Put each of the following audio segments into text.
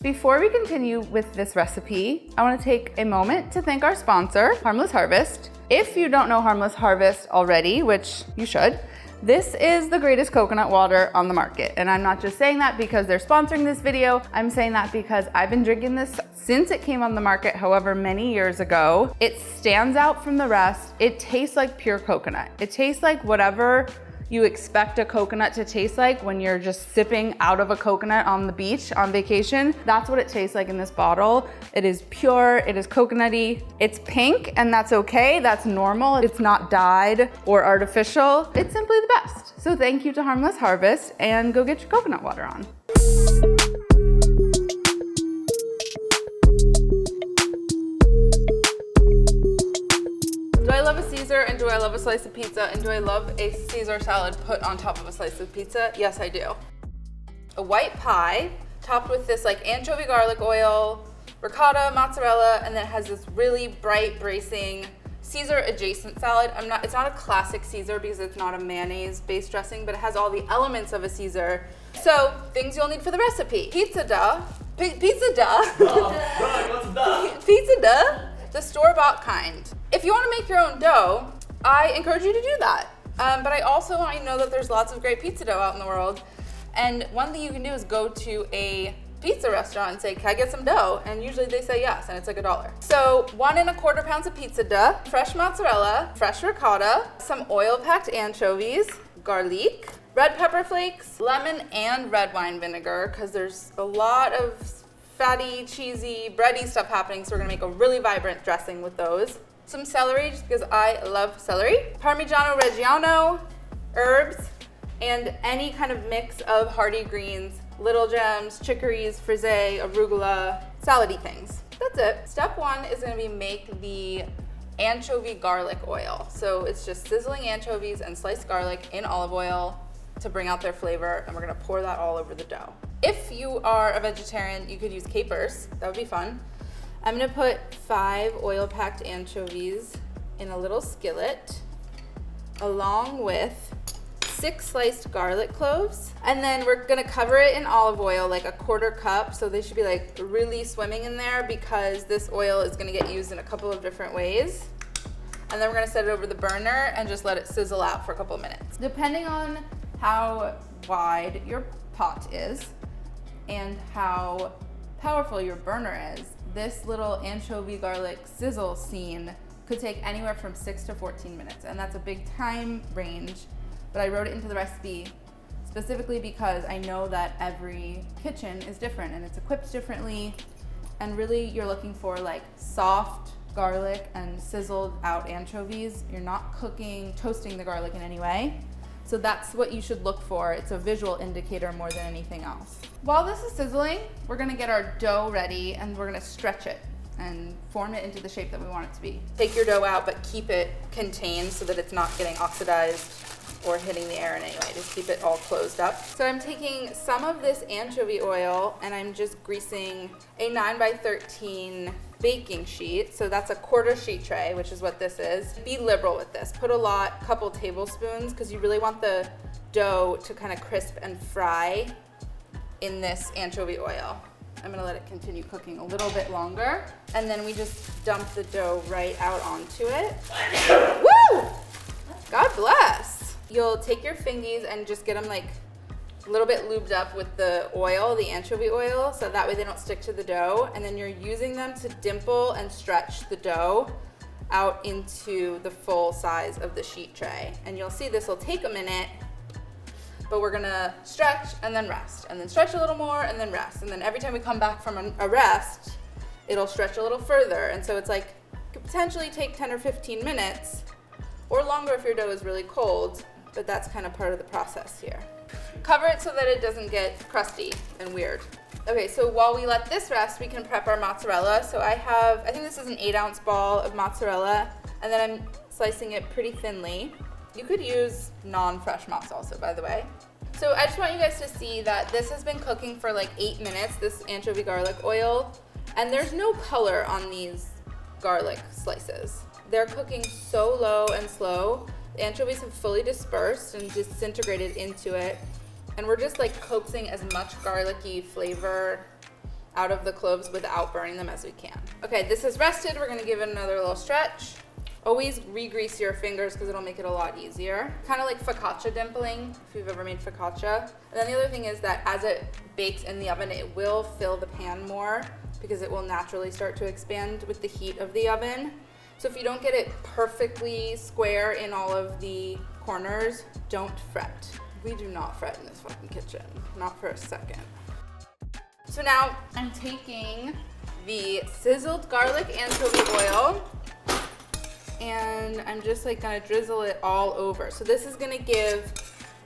Before we continue with this recipe, I want to take a moment to thank our sponsor, Harmless Harvest. If you don't know Harmless Harvest already, which you should, this is the greatest coconut water on the market. And I'm not just saying that because they're sponsoring this video. I'm saying that because I've been drinking this since it came on the market, however many years ago. It stands out from the rest. It tastes like pure coconut. It tastes like whatever you expect a coconut to taste like when you're just sipping out of a coconut on the beach on vacation. That's what it tastes like in this bottle. It is pure, it is coconutty. It's pink, and that's okay, that's normal. It's not dyed or artificial. It's simply the best. So thank you to Harmless Harvest, and go get your coconut water on. Do I love a Caesar, and do I love a slice of pizza, and do I love a Caesar salad put on top of a slice of pizza? Yes, I do. A white pie topped with this like anchovy garlic oil, ricotta, mozzarella, and then it has this really bright, bracing Caesar adjacent salad. It's not a classic Caesar because it's not a mayonnaise based dressing, but it has all the elements of a Caesar. So things you'll need for the recipe: pizza dough, pizza dough, the store-bought kind. If you want to make your own dough, I encourage you to do that. But I also want you to know that there's lots of great pizza dough out in the world. And one thing you can do is go to a pizza restaurant and say, can I get some dough? And usually they say yes, and it's like $1. So 1 1/4 pounds of pizza dough, fresh mozzarella, fresh ricotta, some oil-packed anchovies, garlic, red pepper flakes, lemon and red wine vinegar, because there's a lot of fatty, cheesy, bready stuff happening, so we're gonna make a really vibrant dressing with those. Some celery, just because I love celery. Parmigiano Reggiano, herbs, and any kind of mix of hearty greens, little gems, chicories, frisee, arugula, salady things. That's it. Step 1 is gonna be make the anchovy garlic oil. So it's just sizzling anchovies and sliced garlic in olive oil to bring out their flavor, and we're gonna pour that all over the dough. If you are a vegetarian, you could use capers. That would be fun. I'm gonna put 5 oil-packed anchovies in a little skillet, along with 6 sliced garlic cloves. And then we're gonna cover it in olive oil, like a 1/4 cup. So they should be like really swimming in there because this oil is gonna get used in a couple of different ways. And then we're gonna set it over the burner and just let it sizzle out for a couple of minutes. Depending on how wide your pot is and how powerful your burner is, this little anchovy garlic sizzle scene could take anywhere from 6 to 14 minutes. And that's a big time range, but I wrote it into the recipe specifically because I know that every kitchen is different and it's equipped differently. And really you're looking for like soft garlic and sizzled out anchovies. You're not toasting the garlic in any way. So that's what you should look for. It's a visual indicator more than anything else. While this is sizzling, we're gonna get our dough ready and we're gonna stretch it and form it into the shape that we want it to be. Take your dough out, but keep it contained so that it's not getting oxidized or hitting the air in any way. Just keep it all closed up. So I'm taking some of this anchovy oil and I'm just greasing a 9x13 baking sheet. So that's a 1/4 sheet tray, which is what this is. Be liberal with this. Put a couple tablespoons, because you really want the dough to kind of crisp and fry in this anchovy oil. I'm gonna let it continue cooking a little bit longer. And then we just dump the dough right out onto it. Woo! God bless. You'll take your fingies and just get them like a little bit lubed up with the oil, the anchovy oil, so that way they don't stick to the dough. And then you're using them to dimple and stretch the dough out into the full size of the sheet tray. And you'll see this will take a minute, but we're gonna stretch and then rest, and then stretch a little more and then rest. And then every time we come back from a rest, it'll stretch a little further. And so it's like, could potentially take 10 or 15 minutes, or longer if your dough is really cold, but that's kind of part of the process here. Cover it so that it doesn't get crusty and weird. Okay, so while we let this rest, we can prep our mozzarella. So I think this is an 8-ounce ball of mozzarella, and then I'm slicing it pretty thinly. You could use non-fresh mozz also, by the way. So I just want you guys to see that this has been cooking for like 8 minutes, this anchovy garlic oil, and there's no color on these garlic slices. They're cooking so low and slow. The anchovies have fully dispersed and disintegrated into it. And we're just like coaxing as much garlicky flavor out of the cloves without burning them as we can. Okay, this is rested. We're gonna give it another little stretch. Always re-grease your fingers because it'll make it a lot easier. Kind of like focaccia dimpling, if you've ever made focaccia. And then the other thing is that as it bakes in the oven, it will fill the pan more because it will naturally start to expand with the heat of the oven. So if you don't get it perfectly square in all of the corners, don't fret. We do not fret in this fucking kitchen, not for a second. So now I'm taking the sizzled garlic anchovy oil and I'm just like gonna drizzle it all over. So this is gonna give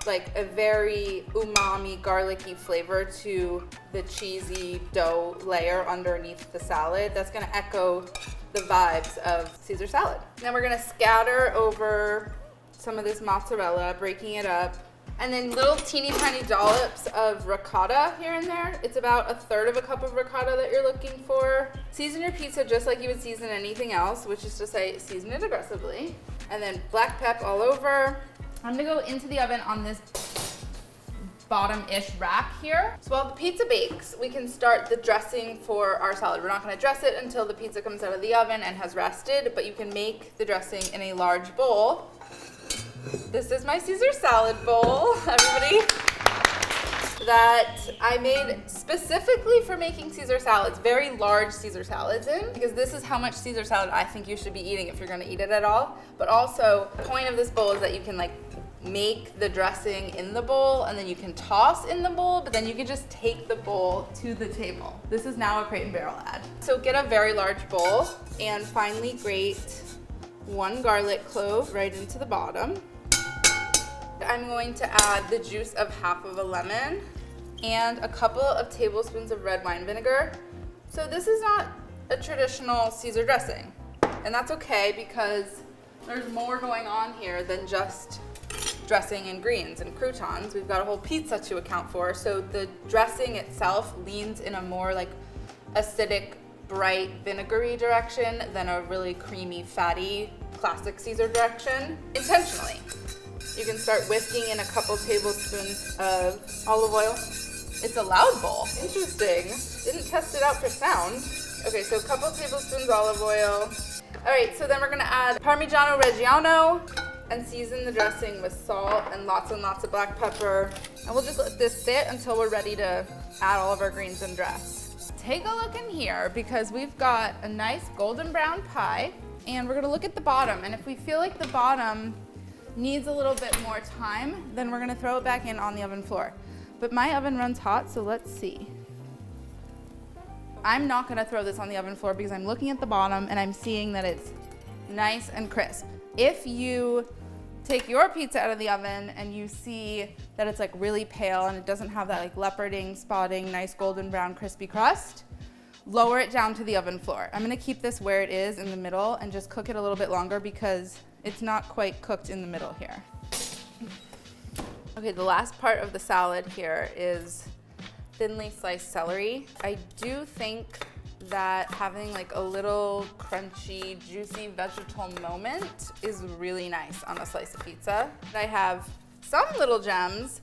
like a very umami, garlicky flavor to the cheesy dough layer underneath the salad. That's gonna echo the vibes of Caesar salad. Now we're gonna scatter over some of this mozzarella, breaking it up. And then little teeny tiny dollops of ricotta here and there. It's about 1/3 cup of ricotta that you're looking for. Season your pizza just like you would season anything else, which is to say season it aggressively. And then black pep all over. I'm gonna go into the oven on this bottom-ish rack here. So while the pizza bakes, we can start the dressing for our salad. We're not gonna dress it until the pizza comes out of the oven and has rested, but you can make the dressing in a large bowl. This is my Caesar salad bowl, everybody, that I made specifically for making Caesar salads, very large Caesar salads in, because this is how much Caesar salad I think you should be eating if you're gonna eat it at all. But also, the point of this bowl is that you can like make the dressing in the bowl and then you can toss in the bowl, but then you can just take the bowl to the table. This is now a Crate and Barrel ad. So get a very large bowl and finely grate 1 garlic clove right into the bottom. I'm going to add the juice of half of a lemon and a couple of tablespoons of red wine vinegar. So this is not a traditional Caesar dressing, and that's okay because there's more going on here than just dressing and greens and croutons. We've got a whole pizza to account for. So the dressing itself leans in a more like acidic, bright, vinegary direction than a really creamy, fatty, classic Caesar direction, intentionally. You can start whisking in a couple tablespoons of olive oil. It's a loud bowl. Interesting. Didn't test it out for sound. Okay, so a couple tablespoons olive oil. All right, so then we're gonna add Parmigiano Reggiano and season the dressing with salt and lots of black pepper. And we'll just let this sit until we're ready to add all of our greens and dress. Take a look in here because we've got a nice golden brown pie, and we're gonna look at the bottom. And if we feel like the bottom needs a little bit more time, then we're gonna throw it back in on the oven floor. But my oven runs hot, so let's see. I'm not gonna throw this on the oven floor because I'm looking at the bottom and I'm seeing that it's nice and crisp. If you take your pizza out of the oven and you see that it's like really pale and it doesn't have that like leoparding, spotting, nice golden brown crispy crust, lower it down to the oven floor. I'm gonna keep this where it is in the middle and just cook it a little bit longer because it's not quite cooked in the middle here. Okay, the last part of the salad here is thinly sliced celery. I do think that having like a little crunchy, juicy vegetal moment is really nice on a slice of pizza. I have some little gems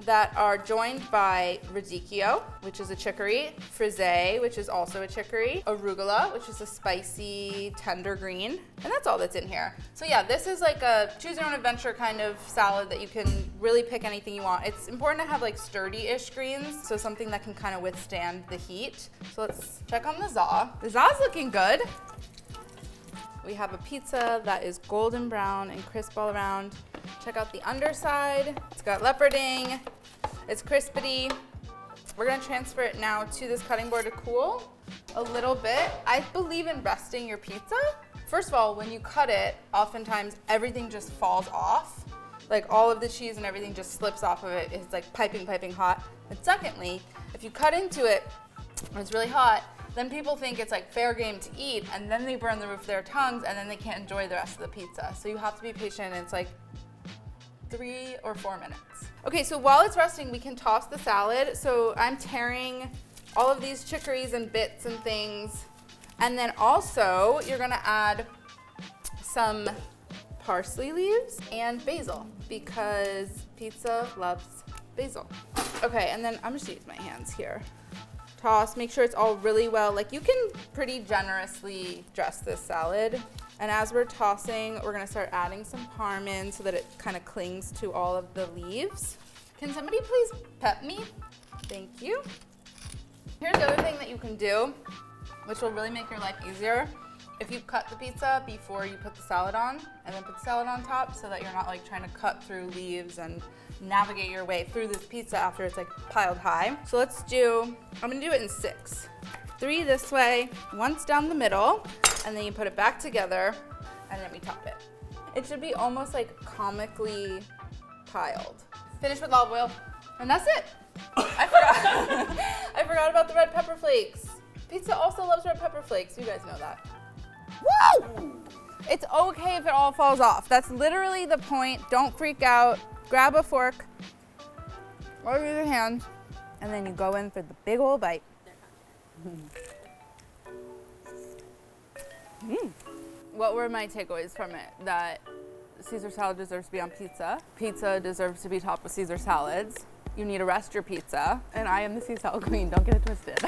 that are joined by radicchio, which is a chicory, frisee, which is also a chicory, arugula, which is a spicy, tender green, and that's all that's in here. So yeah, this is like a choose your own adventure kind of salad that you can really pick anything you want. It's important to have like sturdy-ish greens, so something that can kind of withstand the heat. So let's check on the za. The za's looking good. We have a pizza that is golden brown and crisp all around. Check out the underside. It's got leoparding. It's crispity. We're gonna transfer it now to this cutting board to cool a little bit. I believe in resting your pizza. First of all, when you cut it, oftentimes everything just falls off. Like all of the cheese and everything just slips off of it. It's like piping hot. And secondly, if you cut into it when it's really hot, then people think it's like fair game to eat, and then they burn the roof of their tongues, and then they can't enjoy the rest of the pizza. So you have to be patient, and it's like 3 or 4 minutes. Okay, so while it's resting, we can toss the salad. So I'm tearing all of these chicories and bits and things. And then also, you're gonna add some parsley leaves and basil, because pizza loves basil. Okay, and then I'm just gonna use my hands here. toss, make sure it's all really well, like you can pretty generously dress this salad. And as we're tossing, we're gonna start adding some parmesan so that it kind of clings to all of the leaves. Can somebody please pep me? Thank you. Here's the other thing that you can do, which will really make your life easier. If you cut the pizza before you put the salad on, and then put the salad on top so that you're not like trying to cut through leaves and navigate your way through this pizza after it's like piled high. So let's do, I'm gonna do it in 6. 3 this way, once down the middle, and then you put it back together, and then we top it. It should be almost like comically piled. Finish with olive oil, and that's it. I forgot. I forgot about the red pepper flakes. Pizza also loves red pepper flakes. You guys know that. Woo! It's okay if it all falls off. That's literally the point. Don't freak out. Grab a fork, or use your hands, and then you go in for the big old bite. What were my takeaways from it? That Caesar salad deserves to be on pizza. Pizza deserves to be topped with Caesar salads. You need to rest your pizza. And I am the Cae Sal queen, don't get it twisted.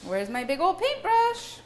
Where's my big old paintbrush?